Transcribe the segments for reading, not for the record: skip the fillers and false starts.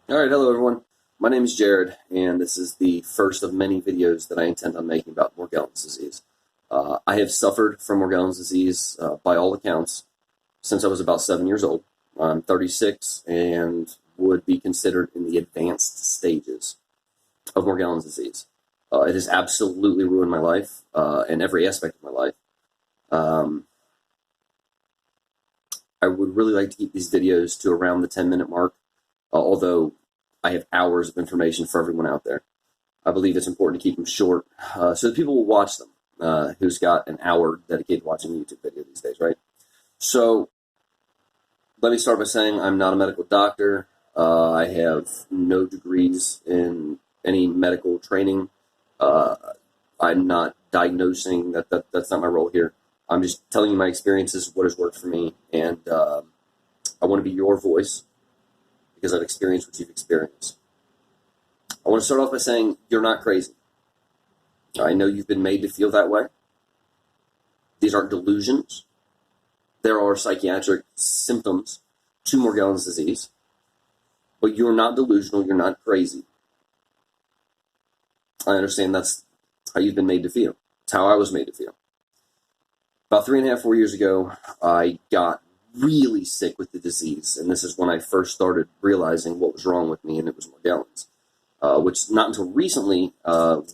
Alright, hello everyone. My name is Jared, and this is the first of many videos that I intend on making about Morgellons disease. I have suffered from Morgellons disease, by all accounts, since I was about 7 years old. I'm 36 and would be considered in the advanced stages of Morgellons disease. It has absolutely ruined my life, in every aspect of my life. Um, I would really like to keep these videos to around the 10-minute mark, although I have hours of information for everyone out there. I believe it's important to keep them short so that people will watch them, who's got an hour dedicated to watching a YouTube video these days, right? So let me start by saying I'm not a medical doctor. I have no degrees in any medical training. Uh, I'm not diagnosing. That's not my role here. I'm just telling you my experiences, what has worked for me, and I want to be your voice because I've experienced what you've experienced. I want to start off by saying you're not crazy. I know you've been made to feel that way. These aren't delusions. There are psychiatric symptoms to Morgellons disease, but you're not delusional. You're not crazy. I understand that's how you've been made to feel. It's how I was made to feel. About 3.5, 4 years ago, I got really sick with the disease, and this is when I first started realizing what was wrong with me, and it was Morgellons. Which not until recently,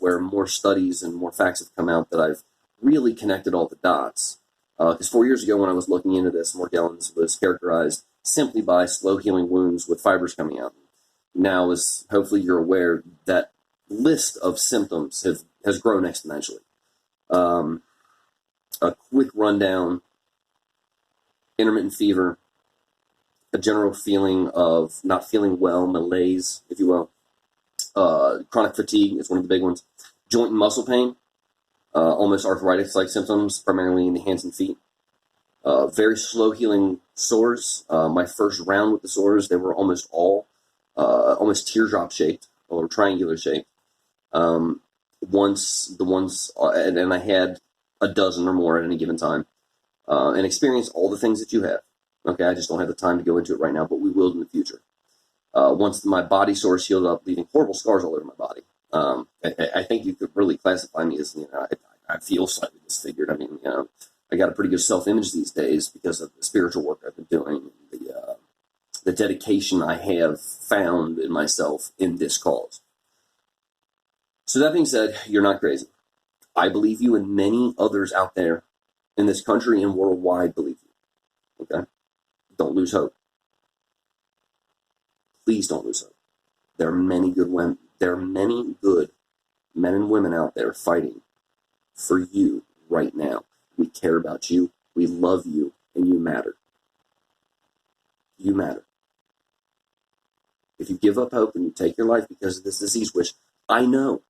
where more studies and more facts have come out, that I've really connected all the dots. Because 4 years ago, when I was looking into this, Morgellons was characterized simply by slow healing wounds with fibers coming out. Now, as hopefully you're aware, that list of symptoms has grown exponentially. A quick rundown: intermittent fever, a general feeling of not feeling well, malaise, if you will. Chronic fatigue is one of the big ones. Joint and muscle pain, almost arthritis-like symptoms, primarily in the hands and feet. Very slow healing sores. My first round with the sores, they were almost all almost teardrop shaped or triangular shaped. And I had a dozen or more at any given time, and experienced all the things that you have. Okay, I just don't have the time to go into it right now, but we will in the future. Once my body sores healed up, leaving horrible scars all over my body. I think you could really classify me as, I feel slightly disfigured. I mean, I got a pretty good self-image these days because of the spiritual work I've been doing, the dedication I have found in myself in this cause. So that being said, you're not crazy. I believe you, and many others out there in this country and worldwide believe you. Okay? Don't lose hope. Please don't lose hope. There are many good women. There are many good men and women out there fighting for you right now. We care about you. We love you, and you matter. You matter. If you give up hope and you take your life because of this disease, which I know,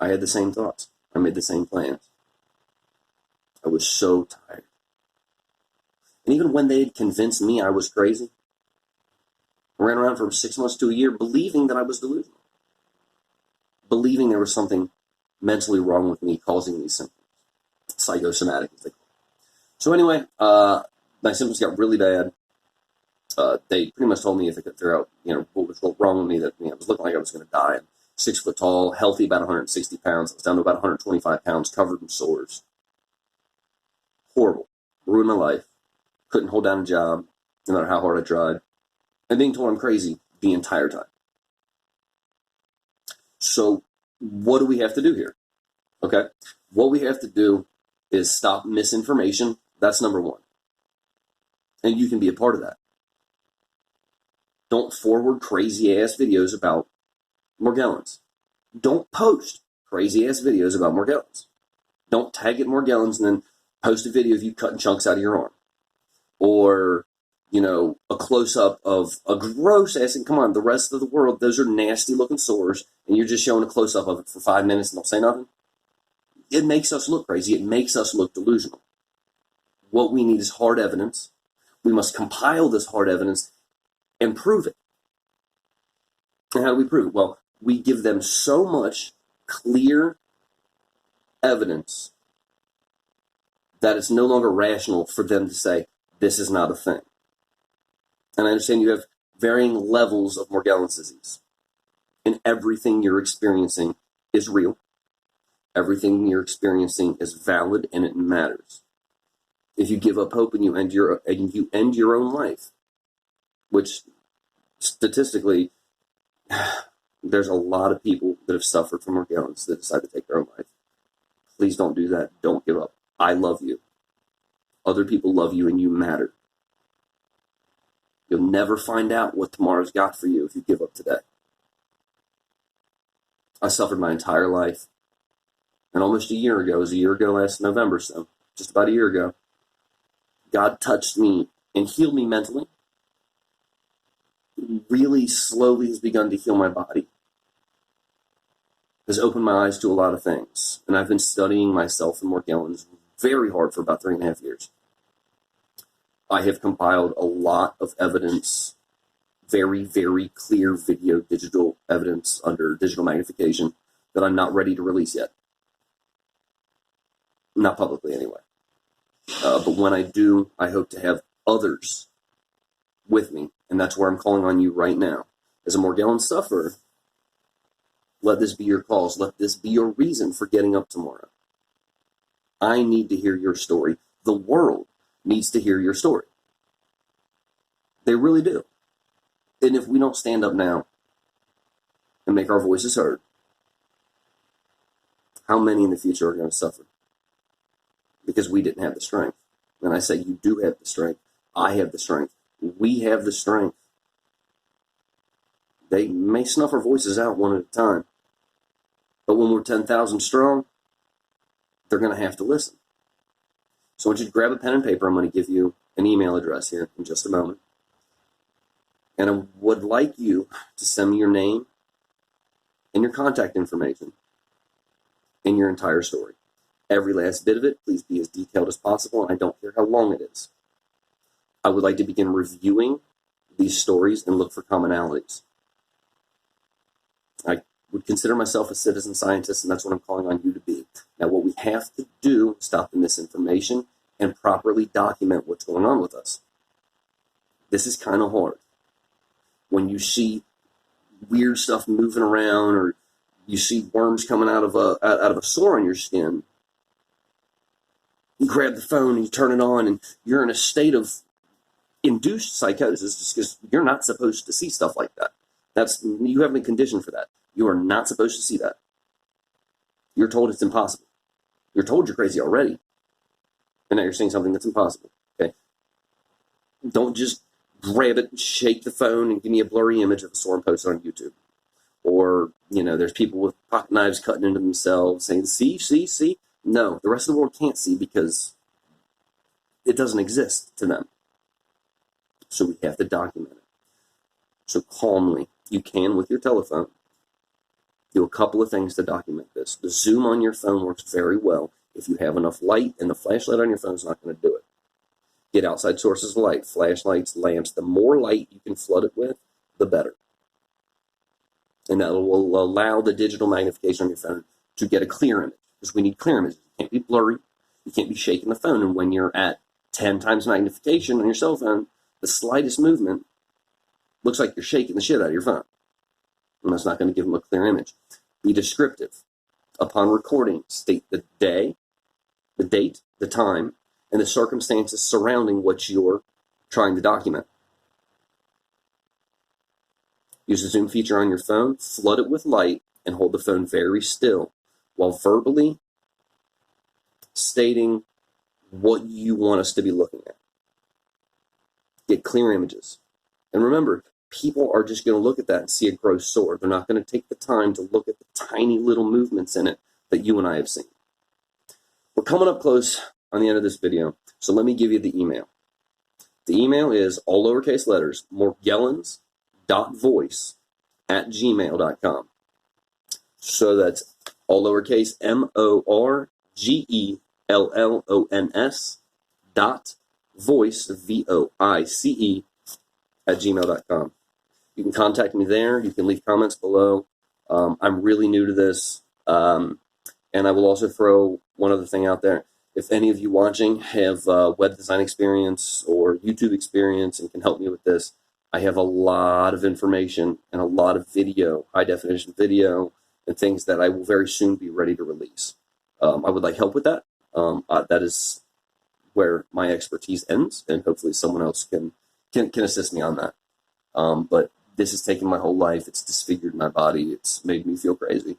I had the same thoughts. I made the same plans. I was so tired. And even when they had convinced me I was crazy, I ran around for 6 months to a year believing that I was delusional. Believing there was something mentally wrong with me causing these symptoms. Psychosomatic, as they call it. So anyway, my symptoms got really bad. They pretty much told me if I could figure out, what was wrong with me, that it was looking like I was going to die. I'm 6 foot tall, healthy, about 160 pounds. I was down to about 125 pounds, covered in sores. Horrible. Ruined my life. Couldn't hold down a job, no matter how hard I tried. And being told I'm crazy the entire time. So what do we have to do here? Okay? What we have to do is stop misinformation. That's number one. And you can be a part of that. Don't forward crazy-ass videos about Morgellons. Don't post crazy-ass videos about Morgellons. Don't tag it Morgellons and then post a video of you cutting chunks out of your arm. Or, a close-up of a gross-ass, and come on, the rest of the world, those are nasty-looking sores, and you're just showing a close-up of it for 5 minutes and don't say nothing. It makes us look crazy. It makes us look delusional. What we need is hard evidence. We must compile this hard evidence and prove it. And how do we prove it? Well, we give them so much clear evidence that it's no longer rational for them to say, this is not a thing. And I understand you have varying levels of Morgellons disease. And everything you're experiencing is real. Everything you're experiencing is valid and it matters. If you give up hope and you end your own life, which statistically, there's a lot of people that have suffered from Morgellons that decide to take their own life. Please don't do that. Don't give up. I love you. Other people love you and you matter. You'll never find out what tomorrow's got for you if you give up today. I suffered my entire life. And almost a year ago, it was a year ago last November, so just about a year ago, God touched me and healed me mentally. Really slowly has begun to heal my body. Has opened my eyes to a lot of things. And I've been studying myself and Morgellons very hard for about 3.5 years. I have compiled a lot of evidence, very, very clear video, digital evidence under digital magnification that I'm not ready to release yet. Not publicly anyway. But when I do, I hope to have others with me. And that's where I'm calling on you right now. As a Morgellons sufferer, let this be your cause. Let this be your reason for getting up tomorrow. I need to hear your story. The world needs to hear your story. They really do. And if we don't stand up now and make our voices heard, how many in the future are going to suffer? Because we didn't have the strength. And I say you do have the strength. I have the strength. We have the strength. They may snuff our voices out one at a time. But when we're 10,000 strong, they're going to have to listen. So I want you to grab a pen and paper. I'm going to give you an email address here in just a moment. And I would like you to send me your name and your contact information and your entire story. Every last bit of it, please be as detailed as possible, and I don't care how long it is. I would like to begin reviewing these stories and look for commonalities. I would consider myself a citizen scientist, and that's what I'm calling on you to be. Now, what we have to do is stop the misinformation and properly document what's going on with us. This is kind of hard. When you see weird stuff moving around, or you see worms coming out of a sore on your skin, you grab the phone and you turn it on, and you're in a state of induced psychosis just because you're not supposed to see stuff like that. You have been conditioned for that. You are not supposed to see that. You're told it's impossible. You're told you're crazy already, and now you're seeing something that's impossible. Okay? Don't just grab it, shake the phone, and give me a blurry image of a sore and post it on YouTube. Or, there's people with pocket knives cutting into themselves saying, see. No, the rest of the world can't see because it doesn't exist to them. So we have to document it. So calmly, you can with your telephone, do a couple of things to document this. The zoom on your phone works very well. If you have enough light, and the flashlight on your phone is not going to do it. Get outside sources of light, flashlights, lamps. The more light you can flood it with, the better. And that will allow the digital magnification on your phone to get a clear image, because we need clear images. You can't be blurry. You can't be shaking the phone. And when you're at 10 times magnification on your cell phone, the slightest movement looks like you're shaking the shit out of your phone. And that's not going to give them a clear image. Be descriptive. Upon recording, state the day, the date, the time, and the circumstances surrounding what you're trying to document. Use the zoom feature on your phone, flood it with light, and hold the phone very still while verbally stating what you want us to be looking at. Get clear images. And remember, people are just going to look at that and see a gross sore. They're not going to take the time to look at the tiny little movements in it that you and I have seen. We're coming up close on the end of this video, so let me give you the email. The email is all lowercase letters, morgellons.voice@gmail.com. So that's all lowercase MORGELLONS .voice, VOICE, @gmail.com. You can contact me there. You can leave comments below. I'm really new to this. And I will also throw one other thing out there. If any of you watching have web design experience or YouTube experience and can help me with this, I have a lot of information and a lot of video, high definition video, and things that I will very soon be ready to release. I would like help with that. That is where my expertise ends, and hopefully someone else can assist me on that. But this has taken my whole life. It's disfigured my body. It's made me feel crazy.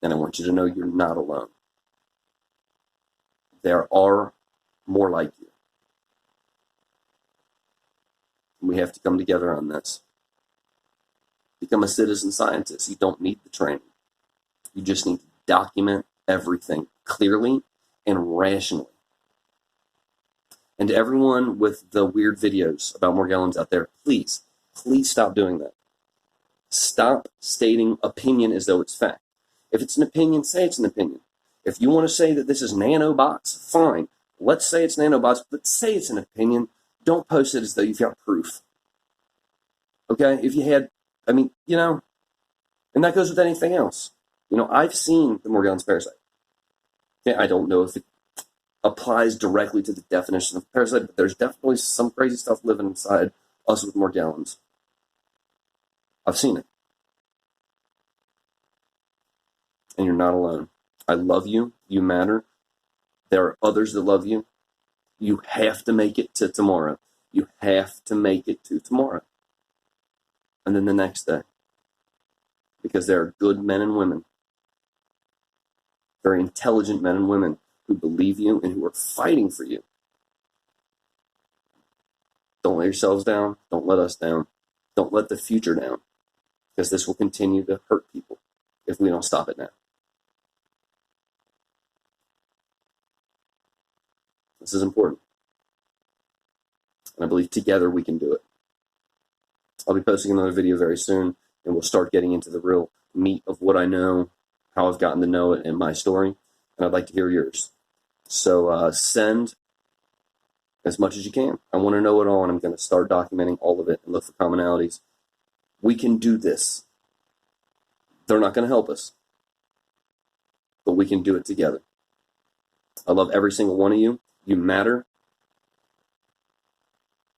And I want you to know you're not alone. There are more like you. We have to come together on this. Become a citizen scientist. You don't need the training. You just need to document everything clearly and rationally. And to everyone with the weird videos about Morgellons out there, please stop doing that. Stop stating opinion as though it's fact. If it's an opinion, say it's an opinion. If you want to say that this is nanobots, fine. Let's say it's nanobots, but say it's an opinion. Don't post it as though you've got proof. Okay? If you had, and that goes with anything else. I've seen the Morgellons parasite. Okay, I don't know if it applies directly to the definition of parasite, but there's definitely some crazy stuff living inside us with Morgellons. I've seen it. And you're not alone. I love you. You matter. There are others that love you. You have to make it to tomorrow. You have to make it to tomorrow. And then the next day. Because there are good men and women, very intelligent men and women who believe you and who are fighting for you. Don't let yourselves down. Don't let us down. Don't let the future down. Because this will continue to hurt people if we don't stop it now. This is important. And I believe together we can do it. I'll be posting another video very soon, and we'll start getting into the real meat of what I know, how I've gotten to know it, and my story. And I'd like to hear yours. So send as much as you can. I want to know it all, and I'm going to start documenting all of it and look for commonalities. We can do this. They're not going to help us, but we can do it together. I love every single one of you. You matter.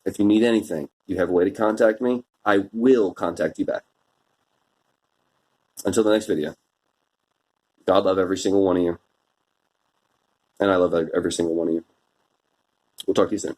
If you need anything, you have a way to contact me. I will contact you back. Until the next video, God love every single one of you. And I love every single one of you. We'll talk to you soon.